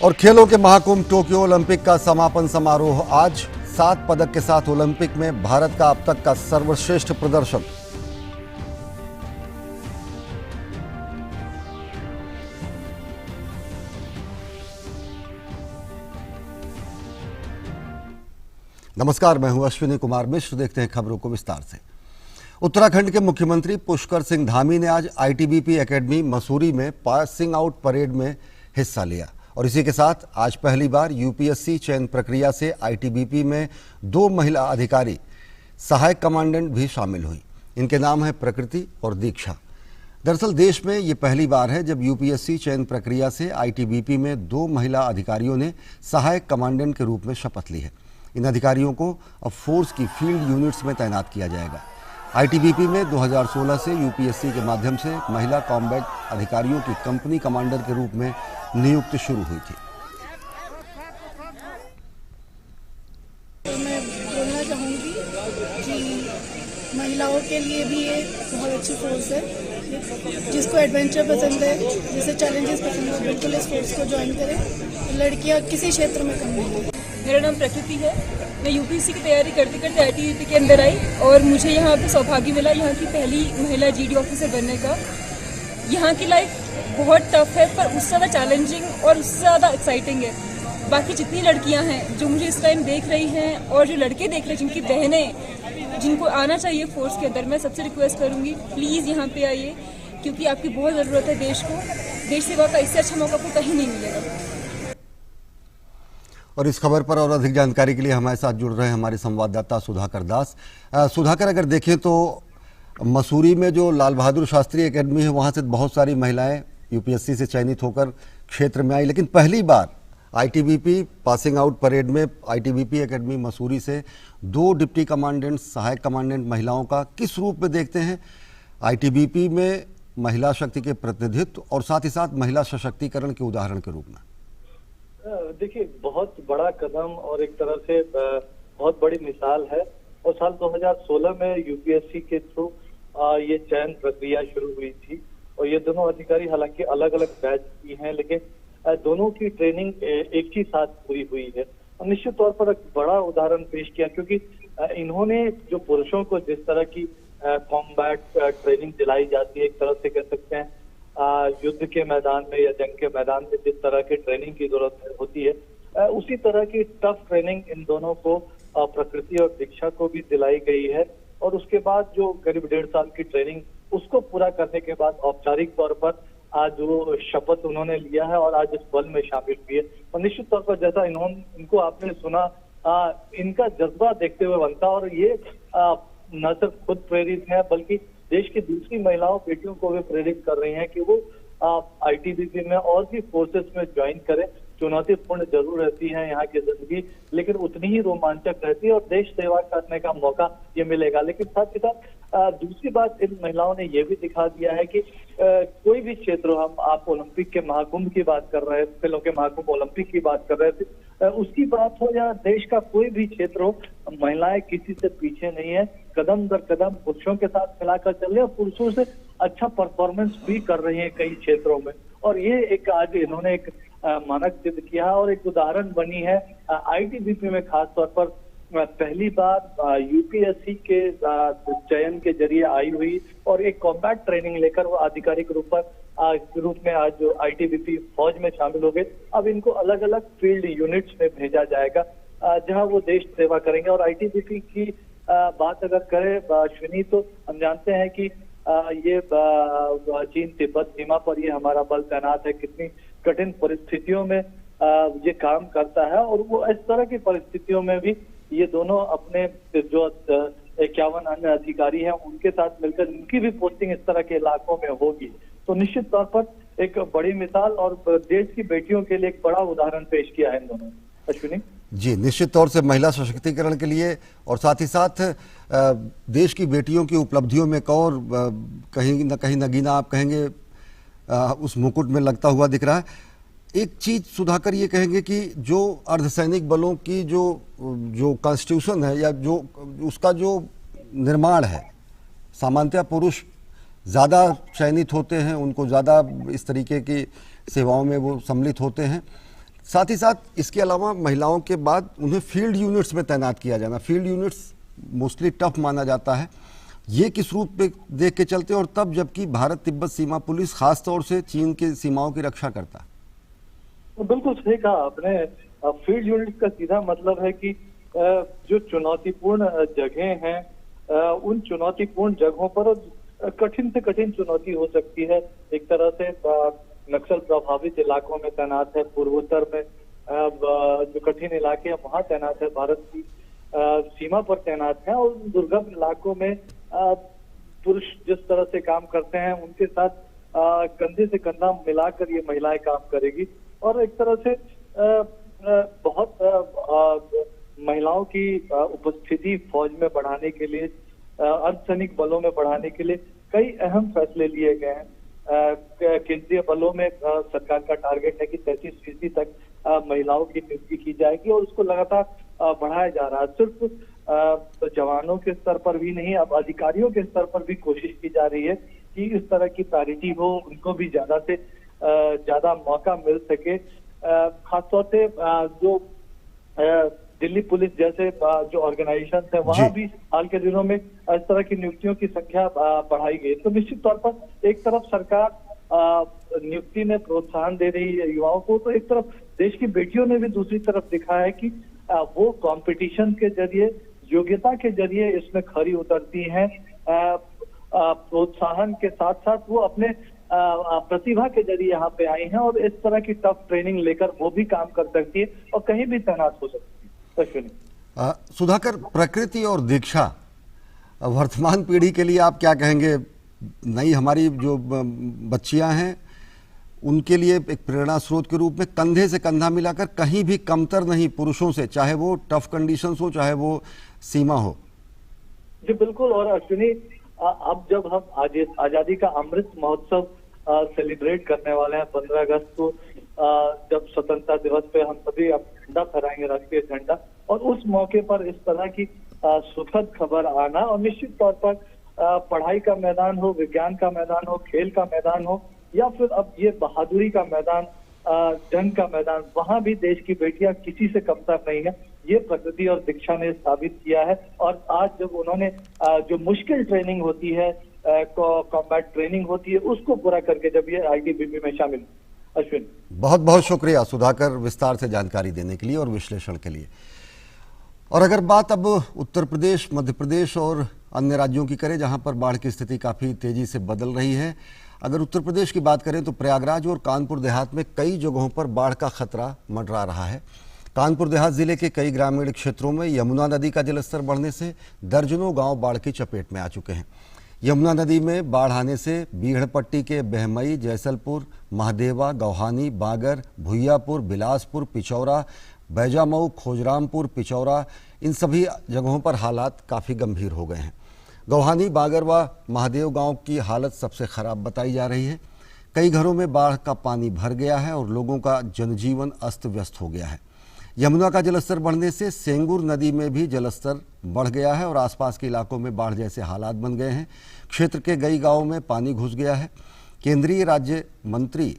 और खेलों के महाकुंभ टोक्यो ओलंपिक का समापन समारोह आज 7 पदक के साथ ओलंपिक में भारत का अब तक का सर्वश्रेष्ठ प्रदर्शन। नमस्कार, मैं हूं अश्विनी कुमार मिश्र। देखते हैं खबरों को विस्तार से। उत्तराखंड के मुख्यमंत्री पुष्कर सिंह धामी ने आज आईटीबीपी एकेडमी मसूरी में पासिंग आउट परेड में हिस्सा लिया और इसी के साथ आज पहली बार यूपीएससी चयन प्रक्रिया से आईटीबीपी में 2 महिला अधिकारी सहायक कमांडेंट भी शामिल हुई। इनके नाम हैं प्रकृति और दीक्षा। दरअसल देश में ये पहली बार है जब यूपीएससी चयन प्रक्रिया से आईटीबीपी में 2 महिला अधिकारियों ने सहायक कमांडेंट के रूप में शपथ ली है। इन अधिकारियों को अब फोर्स की फील्ड यूनिट्स में तैनात किया जाएगा। आईटीबीपी में 2016 से यूपीएससी के माध्यम से महिला कॉम्बैट अधिकारियों की कंपनी कमांडर के रूप में नियुक्ति शुरू हुई थी। मैं बोलना चाहूँगी कि महिलाओं के लिए भी ये बहुत अच्छी फोर्स है। जिसको एडवेंचर पसंद है, जिसे चैलेंजेस पसंद है, बिल्कुल इस फोर्स को ज्वाइन करें। लड़कियाँ किसी क्षेत्र में कम नहीं है। मेरा नाम प्रकृति है। मैं यूपीएससी की तैयारी करते करते आईटीबीपी के अंदर आई और मुझे यहाँ पे सौभाग्य मिला यहाँ की पहली महिला जीडी ऑफिसर बनने का। यहाँ की लाइफ बहुत टफ है पर उससे ज़्यादा चैलेंजिंग और उससे ज़्यादा एक्साइटिंग है। बाकी जितनी लड़कियाँ हैं जो मुझे इस टाइम देख रही हैं और जो लड़के देख रहे हैं, जिनकी बहनें, जिनको आना चाहिए फोर्स के अंदर, मैं सबसे रिक्वेस्ट करूँगी प्लीज़ यहाँ पे आइए, क्योंकि आपकी बहुत ज़रूरत है देश को। देश सेवा का इससे अच्छा मौका आपको कहीं नहीं मिलेगा। और इस खबर पर और अधिक जानकारी के लिए हमारे साथ जुड़ रहे हैं हमारे संवाददाता सुधाकर दास। सुधाकर, अगर देखें तो मसूरी में जो लाल बहादुर शास्त्री एकेडमी है वहाँ से बहुत सारी महिलाएं यूपीएससी से चयनित होकर क्षेत्र में आई, लेकिन पहली बार आईटीबीपी पासिंग आउट परेड में आईटीबीपी एकेडमी मसूरी से 2 डिप्टी कमांडेंट सहायक कमांडेंट महिलाओं का किस रूप में देखते हैं आईटीबीपी में महिला शक्ति के प्रतिनिधित्व और साथ ही साथ महिला सशक्तिकरण के उदाहरण के रूप में? देखिए, बहुत बड़ा कदम और एक तरह से बहुत बड़ी मिसाल है। और साल 2016 में यूपीएससी के थ्रू ये चयन प्रक्रिया शुरू हुई थी और ये दोनों अधिकारी हालांकि अलग अलग बैच की हैं, लेकिन दोनों की ट्रेनिंग एक ही साथ पूरी हुई है। और निश्चित तौर पर एक बड़ा उदाहरण पेश किया, क्योंकि इन्होंने जो पुरुषों को जिस तरह की कॉम्बैट ट्रेनिंग दिलाई जाती है, एक तरह से कह सकते हैं युद्ध के मैदान में या जंग के मैदान में जिस तरह की ट्रेनिंग की जरूरत होती है, उसी तरह की टफ ट्रेनिंग इन दोनों को प्रकृति और दीक्षा को भी दिलाई गई है। और उसके बाद जो करीब 1.5 साल की ट्रेनिंग, उसको पूरा करने के बाद औपचारिक तौर पर आज वो शपथ उन्होंने लिया है और आज इस बल में शामिल हुई है। और निश्चित तौर पर जैसा इनको आपने सुना, इनका जज्बा देखते हुए बनता, और ये न सिर्फ खुद प्रेरित है बल्कि देश की दूसरी महिलाओं बेटियों को भी प्रेरित कर रही हैं कि वो आईटीबीपी में और भी फोर्सेस में ज्वाइन करें। चुनौतीपूर्ण जरूर रहती है यहाँ की जिंदगी, लेकिन उतनी ही रोमांचक रहती है और देश सेवा करने का मौका ये मिलेगा। लेकिन साथ ही साथ दूसरी बात, इन महिलाओं ने ये भी दिखा दिया है कि कोई भी क्षेत्र हो, आप ओलंपिक के महाकुंभ की बात कर रहे थे, खेलों के महाकुंभ ओलंपिक की बात कर रहे थे, उसकी बात हो या देश का कोई भी क्षेत्र हो, महिलाएं किसी से पीछे नहीं है। कदम दर कदम पुरुषों के साथ मिलाकर चल रहे हैं और पुरुषों से अच्छा परफॉर्मेंस भी कर रही है कई क्षेत्रों में। और ये एक आज इन्होंने एक मानक सिद्ध किया और एक उदाहरण बनी है आईटीबीपी में, खास तौर पर पहली बार यूपीएससी के चयन के जरिए आई हुई और एक कॉम्बैट ट्रेनिंग लेकर वो आधिकारिक रूप में आज जो आईटीबीपी फौज में शामिल हो गए। अब इनको अलग अलग फील्ड यूनिट्स में भेजा जाएगा जहां वो देश सेवा करेंगे। और आईटीबीपी की बात अगर करें अश्विनी, तो हम जानते हैं कि ये चीन तिब्बत सीमा पर ये हमारा बल तैनात है, कितनी कठिन परिस्थितियों में ये काम करता है। और वो इस तरह की परिस्थितियों में भी ये दोनों अपने जो 51 अन्य अधिकारी हैं उनके साथ मिलकर उनकी भी पोस्टिंग इस तरह के इलाकों में होगी। तो निश्चित तौर पर एक बड़ी मिसाल और देश की बेटियों के लिए एक बड़ा उदाहरण पेश किया है इन दोनों। अश्विनी जी, निश्चित तौर से महिला सशक्तिकरण के लिए और साथ ही साथ देश की बेटियों की उपलब्धियों में एक और कहीं न कहीं नगीना आप कहेंगे उस मुकुट में लगता हुआ दिख रहा है। एक चीज सुधाकर ये कहेंगे कि जो अर्धसैनिक बलों की जो कॉन्स्टिट्यूशन है या जो उसका जो निर्माण है, सामान्यतः पुरुष ज़्यादा चयनित होते हैं, उनको ज़्यादा इस तरीके की सेवाओं में वो सम्मिलित होते हैं। साथ ही साथ इसके अलावा महिलाओं के बाद उन्हें फील्ड यूनिट्स में तैनात किया जाना, फील्ड यूनिट्स मोस्टली टफ माना जाता है, ये किस रूप पे देख के चलते, और तब जबकि भारत तिब्बत सीमा पुलिस खास तौर से चीन के सीमाओं की रक्षा करता है? तो बिल्कुल सही कहा आपने। फील्ड यूनिट का सीधा मतलब है कि जो चुनौतीपूर्ण जगह हैं, उन चुनौतीपूर्ण जगहों पर कठिन से कठिन चुनौती हो सकती है। एक तरह से नक्सल प्रभावित इलाकों में तैनात है, पूर्वोत्तर में जो कठिन इलाके हैं वहां तैनात है, भारत की सीमा पर तैनात है, और दुर्गम इलाकों में पुरुष जिस तरह से काम करते हैं उनके साथ कंधे से कंधा मिलाकर ये महिलाएं काम करेगी। और एक तरह से बहुत महिलाओं की उपस्थिति फौज में बढ़ाने के लिए, अर्धसैनिक बलों में बढ़ाने के लिए कई अहम फैसले लिए गए हैं। केंद्रीय बलों में सरकार का टारगेट है कि 33% तक महिलाओं की नियुक्ति की जाएगी, और उसको लगातार बढ़ाया जा रहा है। सिर्फ जवानों के स्तर पर भी नहीं, अब अधिकारियों के स्तर पर भी कोशिश की जा रही है कि इस तरह की पैरिटी हो, उनको भी ज्यादा से ज्यादा मौका मिल सके। खासतौर से जो दिल्ली पुलिस जैसे जो ऑर्गेनाइजेशन है वहां भी हाल के दिनों में इस तरह की नियुक्तियों की संख्या बढ़ाई गई। तो निश्चित तौर पर एक तरफ सरकार नियुक्ति में प्रोत्साहन दे रही है युवाओं को, तो एक तरफ देश की बेटियों ने भी दूसरी तरफ दिखा है कि वो कंपटीशन के जरिए, योग्यता के जरिए इसमें खरी उतरती हैं। प्रोत्साहन के साथ साथ वो अपने प्रतिभा के जरिए यहाँ पे आई हैं, और इस तरह की टफ ट्रेनिंग लेकर वो भी काम कर सकती है और कहीं भी तैनात हो सकती है। सुधाकर, प्रकृति और दीक्षा वर्तमान पीढ़ी के लिए आप क्या कहेंगे? नई हमारी जो बच्चियां हैं उनके लिए एक प्रेरणा स्रोत के रूप में कंधे से कंधा मिलाकर कहीं भी कमतर नहीं पुरुषों से, चाहे वो टफ कंडीशंस हो, चाहे वो सीमा हो। जी बिल्कुल। और अश्विनी, अब जब हम आजादी का अमृत महोत्सव सेलिब्रेट करने वाले हैं 15 अगस्त को, जब स्वतंत्रता दिवस पे हम सभी अब झंडा फहराएंगे, राष्ट्रीय झंडा, और उस मौके पर इस तरह की सुखद खबर आना, और निश्चित तौर पर पढ़ाई का मैदान हो, विज्ञान का मैदान हो, खेल का मैदान हो, या फिर अब ये बहादुरी का मैदान, जंग का मैदान, वहां भी देश की बेटियां किसी से कमतर नहीं है। ये प्रकृति और दीक्षा ने साबित किया है। और आज जब उन्होंने जो मुश्किल ट्रेनिंग होती है, कॉम्बैट ट्रेनिंग होती है, उसको पूरा करके जब ये आईटीबीपी में शामिल। अश्विन, बहुत बहुत शुक्रिया सुधाकर विस्तार से जानकारी देने के लिए और विश्लेषण के लिए। और अगर बात अब उत्तर प्रदेश, मध्य प्रदेश और अन्य राज्यों की करें जहां पर बाढ़ की स्थिति काफ़ी तेज़ी से बदल रही है, अगर उत्तर प्रदेश की बात करें तो प्रयागराज और कानपुर देहात में कई जगहों पर बाढ़ का खतरा मंडरा रहा है। कानपुर देहात जिले के कई ग्रामीण क्षेत्रों में यमुना नदी का जलस्तर बढ़ने से दर्जनों गांव बाढ़ की चपेट में आ चुके हैं। यमुना नदी में बाढ़ आने से बीहड़पट्टी के बहमई, जैसलपुर, महादेवा, गौहानी, बागर, भुइयापुर, बिलासपुर, पिचौरा, बैजामऊ, खोजरामपुर, पिचौरा, इन सभी जगहों पर हालात काफ़ी गंभीर हो गए हैं। गौहानी, बागर व महादेव गांव की हालत सबसे खराब बताई जा रही है। कई घरों में बाढ़ का पानी भर गया है और लोगों का जनजीवन अस्त व्यस्त हो गया है। यमुना का जलस्तर बढ़ने से सेंगुर नदी में भी जलस्तर बढ़ गया है और आसपास के इलाकों में बाढ़ जैसे हालात बन गए हैं। क्षेत्र के कई गांवों में पानी घुस गया है। केंद्रीय राज्य मंत्री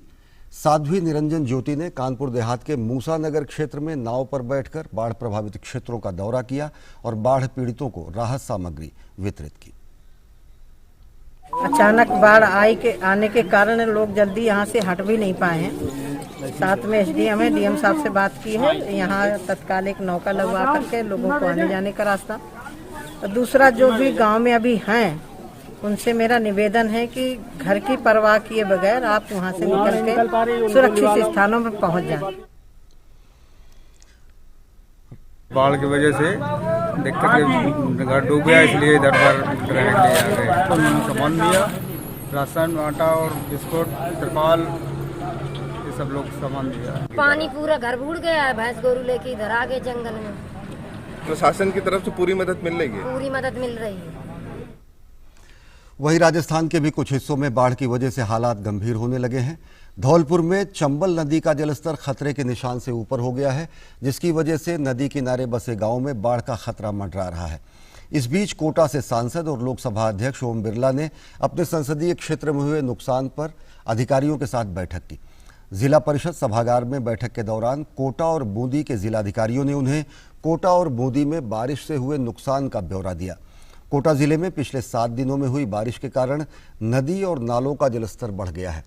साध्वी निरंजन ज्योति ने कानपुर देहात के मूसा नगर क्षेत्र में नाव पर बैठकर बाढ़ प्रभावित क्षेत्रों का दौरा किया और बाढ़ पीड़ितों को राहत सामग्री वितरित की। अचानक बाढ़ आने के कारण लोग जल्दी यहाँ से हट भी नहीं पाए हैं। साथ में एसडीएम है, डीएम साहब से बात की है, यहाँ तत्काल एक नौका लगवा करके लोगों को आने जाने का रास्ता। और दूसरा, जो भी गांव में अभी हैं उनसे मेरा निवेदन है कि घर की परवाह किए बगैर आप वहाँ से निकल के सुरक्षित स्थानों में पहुँच जाएं। बाढ़ की वजह से दिक्कत है, घर डूब गया, इसलिए इधर पर रहने के लिए आ गए। तो सामान दिया, राशन, आटा और बिस्कुट, तिरपाल, ये सब लोग सामान दिया। पानी पूरा घर भूड़ गया है, भैंस गोरू लेके इधर आ गए जंगल में। प्रशासन की तरफ से पूरी मदद मिल रही है? पूरी मदद मिल रही है। वहीं राजस्थान के भी कुछ हिस्सों में बाढ़ की वजह से हालात गंभीर होने लगे हैं। धौलपुर में चंबल नदी का जलस्तर खतरे के निशान से ऊपर हो गया है, जिसकी वजह से नदी किनारे बसे गांवों में बाढ़ का खतरा मंडरा रहा है। इस बीच कोटा से सांसद और लोकसभा अध्यक्ष ओम बिरला ने अपने संसदीय क्षेत्र में हुए नुकसान पर अधिकारियों के साथ बैठक की। जिला परिषद सभागार में बैठक के दौरान कोटा और बूंदी के जिलाधिकारियों ने उन्हें कोटा और बूंदी में बारिश से हुए नुकसान का ब्यौरा दिया। कोटा जिले में पिछले 7 दिनों में हुई बारिश के कारण नदी और नालों का जलस्तर बढ़ गया है।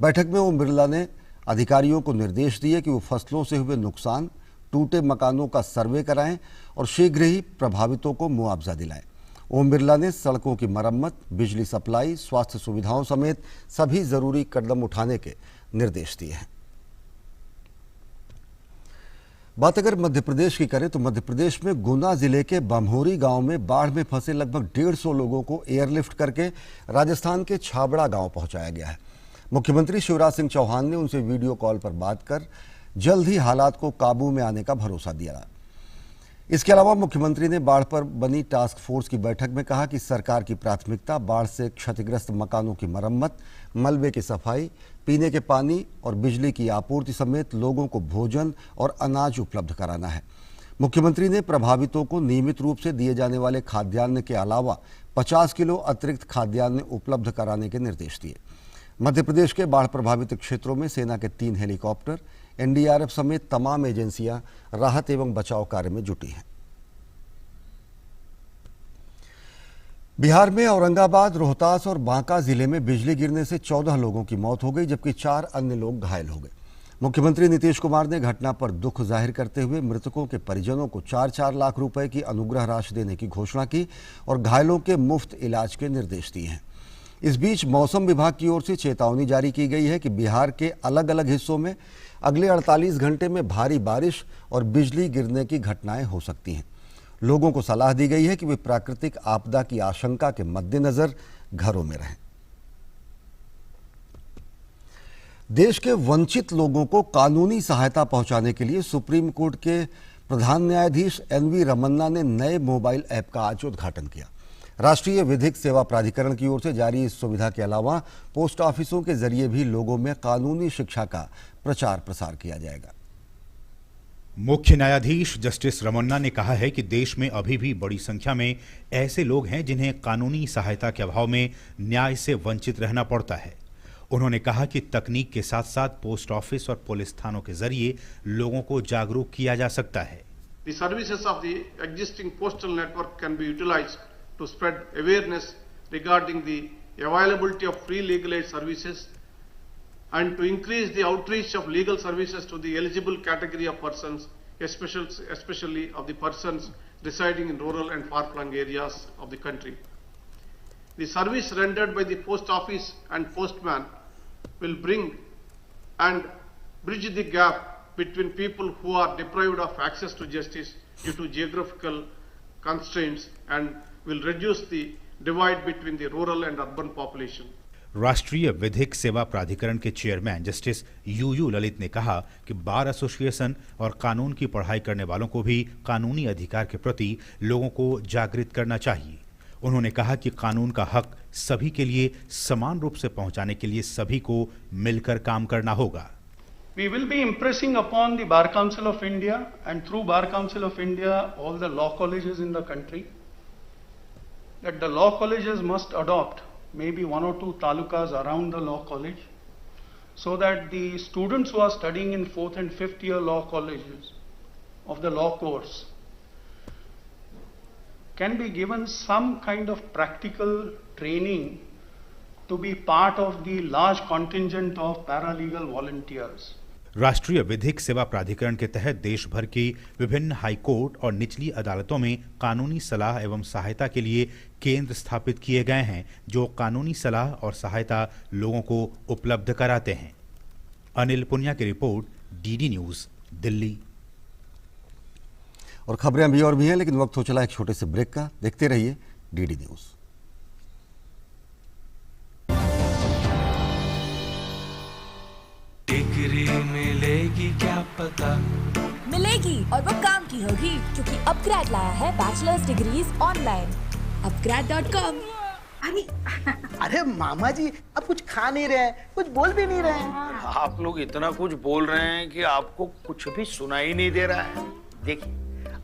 बैठक में ओम बिरला ने अधिकारियों को निर्देश दिए कि वो फसलों से हुए नुकसान, टूटे मकानों का सर्वे कराएं और शीघ्र ही प्रभावितों को मुआवजा दिलाएं। ओम बिरला ने सड़कों की मरम्मत, बिजली सप्लाई, स्वास्थ्य सुविधाओं समेत सभी जरूरी कदम उठाने के निर्देश दिए हैं। बात अगर मध्य प्रदेश की करें तो मध्य प्रदेश में गुना जिले के बम्होरी गांव में बाढ़ में फंसे लगभग 150 लोगों को एयरलिफ्ट करके राजस्थान के छाबड़ा गांव पहुंचाया गया है। मुख्यमंत्री शिवराज सिंह चौहान ने उनसे वीडियो कॉल पर बात कर जल्द ही हालात को काबू में आने का भरोसा दिया। इसके अलावा मुख्यमंत्री ने बाढ़ पर बनी टास्क फोर्स की बैठक में कहा कि सरकार की प्राथमिकता बाढ़ से क्षतिग्रस्त मकानों की मरम्मत, मलबे की सफाई, पीने के पानी और बिजली की आपूर्ति समेत लोगों को भोजन और अनाज उपलब्ध कराना है। मुख्यमंत्री ने प्रभावितों को नियमित रूप से दिए जाने वाले खाद्यान्न के अलावा 50 किलो अतिरिक्त खाद्यान्न उपलब्ध कराने के निर्देश दिए। मध्य प्रदेश के बाढ़ प्रभावित क्षेत्रों में सेना के 3 हेलीकॉप्टर, एनडीआरएफ समेत तमाम एजेंसियां राहत एवं बचाव कार्य में जुटी हैं। बिहार में औरंगाबाद, रोहतास और बांका जिले में बिजली गिरने से 14 लोगों की मौत हो गई, जबकि 4 अन्य लोग घायल हो गए। मुख्यमंत्री नीतीश कुमार ने घटना पर दुख जाहिर करते हुए मृतकों के परिजनों को 4-4 लाख रुपए की अनुग्रह राशि देने की घोषणा की और घायलों के मुफ्त इलाज के निर्देश दिए हैं। इस बीच मौसम विभाग की ओर से चेतावनी जारी की गई है कि बिहार के अलग अलग हिस्सों में अगले 48 घंटे में भारी बारिश और बिजली गिरने की घटनाएं हो सकती हैं। लोगों को सलाह दी गई है कि वे प्राकृतिक आपदा की आशंका के मद्देनजर घरों में रहें। देश के वंचित लोगों को कानूनी सहायता पहुंचाने के लिए सुप्रीम कोर्ट के प्रधान न्यायाधीश एनवी रमन्ना ने नए मोबाइल ऐप का आज उद्घाटन किया। राष्ट्रीय विधिक सेवा प्राधिकरण की ओर से जारी इस सुविधा के अलावा पोस्ट ऑफिसों के जरिए भी लोगों में कानूनी शिक्षा का प्रचार प्रसार किया जाएगा। मुख्य न्यायाधीश जस्टिस रमन्ना ने कहा है कि देश में अभी भी बड़ी संख्या में ऐसे लोग हैं जिन्हें कानूनी सहायता के अभाव में न्याय से वंचित रहना पड़ता है। उन्होंने कहा कि तकनीक के साथ साथ पोस्ट ऑफिस और पुलिस थानों के जरिए लोगों को जागरूक किया जा सकता है। The services of the existing postal network can be utilized to spread awareness regarding the availability of free legal aid services and to increase the outreach of legal services to the eligible category of persons, especially of the persons residing in rural and far-flung areas of the country. The service rendered by the post office and postman will bring and bridge the gap between people who are deprived of access to justice due to geographical constraints and will reduce the divide between the rural and urban population. राष्ट्रीय विधिक सेवा प्राधिकरण के chairman justice U U Lalit ने कहा कि bar association और कानून की पढ़ाई करने वालों को भी कानूनी अधिकार के प्रति लोगों को जागृत करना चाहिए। उन्होंने कहा कि कानून का हक सभी के लिए समान रूप से पहुंचाने के लिए सभी को मिलकर काम करना होगा। We will be impressing upon the Bar Council of India and through Bar Council of India all the law colleges in the country that the law colleges must adopt maybe 1 or 2 talukas around the law college so that the students who are studying in 4th and 5th year law colleges of the law course can be given some kind of practical training to be part of the large contingent of paralegal volunteers. राष्ट्रीय विधिक सेवा प्राधिकरण के तहत देश भर की विभिन्न हाई कोर्ट और निचली अदालतों में कानूनी सलाह एवं सहायता के लिए केंद्र स्थापित किए गए हैं जो कानूनी सलाह और सहायता लोगों को उपलब्ध कराते हैं। अनिल पुनिया की रिपोर्ट, डीडी न्यूज, दिल्ली। और खबरें अभी और भी हैं, लेकिन वक्त हो चला एक छोटे से ब्रेक का। देखते रहिए डीडी न्यूज। डिग्री मिलेगी क्या पता, मिलेगी और वो काम की होगी, क्योंकि अपग्रेड लाया है बैचलर्स डिग्रीज ऑनलाइन। upgrad.com। अरे मामा जी अब कुछ खा नहीं रहे हैं, कुछ बोल भी नहीं रहे हैं। आप लोग इतना कुछ बोल रहे हैं कि आपको कुछ भी सुनाई नहीं दे रहा है। देखिए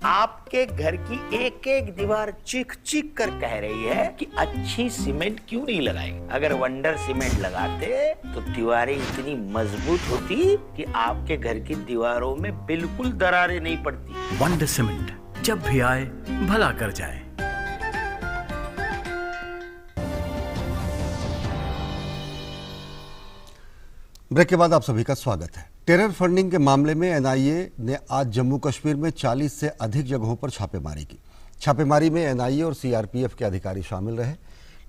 आपके घर की एक एक दीवार चीख चीख कर कह रही है कि अच्छी सीमेंट क्यों नहीं लगाई। अगर वंडर सीमेंट लगाते तो दीवारें इतनी मजबूत होती कि आपके घर की दीवारों में बिल्कुल दरारें नहीं पड़ती। वंडर सीमेंट, जब भी आए भला कर जाए। ब्रेक के बाद आप सभी का स्वागत है। टेरर फंडिंग के मामले में एनआईए ने आज जम्मू कश्मीर में 40 से अधिक जगहों पर छापेमारी की। छापेमारी में एनआईए और सीआरपीएफ के अधिकारी शामिल रहे।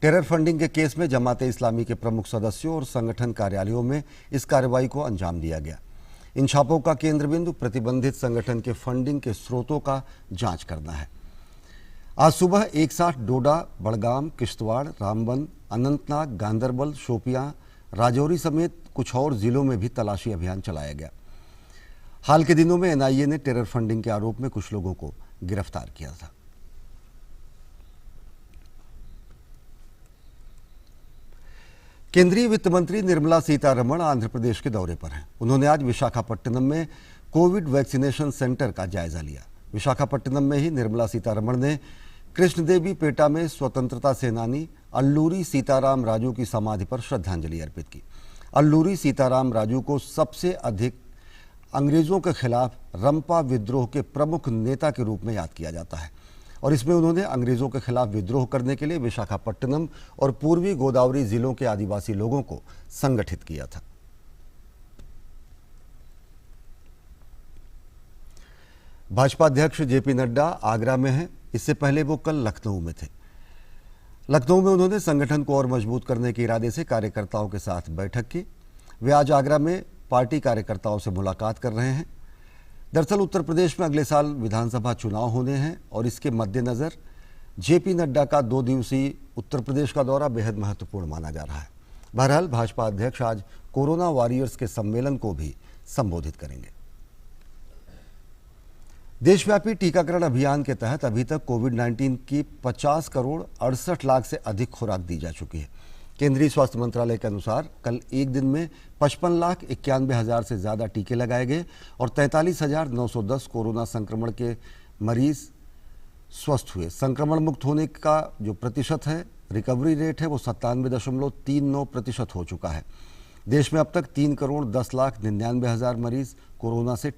टेरर फंडिंग के केस में जमाते इस्लामी के प्रमुख सदस्यों और संगठन कार्यालयों में इस कार्रवाई को अंजाम दिया गया। इन छापों का केंद्र बिंदु प्रतिबंधित संगठन के फंडिंग के स्रोतों का जांच करना है। आज सुबह एक साथ डोडा, बड़गाम, किश्तवाड़, रामबन, अनंतनाग, गांदरबल, शोपियां, राजौरी समेत कुछ और जिलों में भी तलाशी अभियान चलाया गया। हाल के दिनों में एनआईए ने टेरर फंडिंग के आरोप में कुछ लोगों को गिरफ्तार किया था। केंद्रीय वित्त मंत्री निर्मला सीतारमण आंध्र प्रदेश के दौरे पर हैं। उन्होंने आज विशाखापट्टनम में कोविड वैक्सीनेशन सेंटर का जायजा लिया। विशाखापट्टनम में ही निर्मला सीतारमण ने कृष्णदेवी पेटा में स्वतंत्रता सेनानी अल्लूरी सीताराम राजू की समाधि पर श्रद्धांजलि अर्पित की। अल्लूरी सीताराम राजू को सबसे अधिक अंग्रेजों के खिलाफ रंपा विद्रोह के प्रमुख नेता के रूप में याद किया जाता है और इसमें उन्होंने अंग्रेजों के खिलाफ विद्रोह करने के लिए विशाखापट्टनम और पूर्वी गोदावरी जिलों के आदिवासी लोगों को संगठित किया था। भाजपा अध्यक्ष जेपी नड्डा आगरा में हैं। इससे पहले वो कल लखनऊ में थे। लखनऊ में उन्होंने संगठन को और मजबूत करने के इरादे से कार्यकर्ताओं के साथ बैठक की। वे आज आगरा में पार्टी कार्यकर्ताओं से मुलाकात कर रहे हैं। दरअसल उत्तर प्रदेश में अगले साल विधानसभा चुनाव होने हैं और इसके मद्देनज़र जेपी नड्डा का 2 दिवसीय उत्तर प्रदेश का दौरा बेहद महत्वपूर्ण माना जा रहा है। बहरहाल भाजपा अध्यक्ष आज कोरोना वॉरियर्स के सम्मेलन को भी संबोधित करेंगे। देशव्यापी टीकाकरण अभियान के तहत अभी तक कोविड-19 की 50 करोड़ 68 लाख से अधिक खुराक दी जा चुकी है। केंद्रीय स्वास्थ्य मंत्रालय के अनुसार कल एक दिन में 55,91,000 से ज़्यादा टीके लगाए गए और 43,910 कोरोना संक्रमण के मरीज स्वस्थ हुए। संक्रमण मुक्त होने का जो प्रतिशत है, रिकवरी रेट है, वो 97.39% हो चुका है। देश में अब तक 3,10,99,000 मरीज कोरोना से ठीक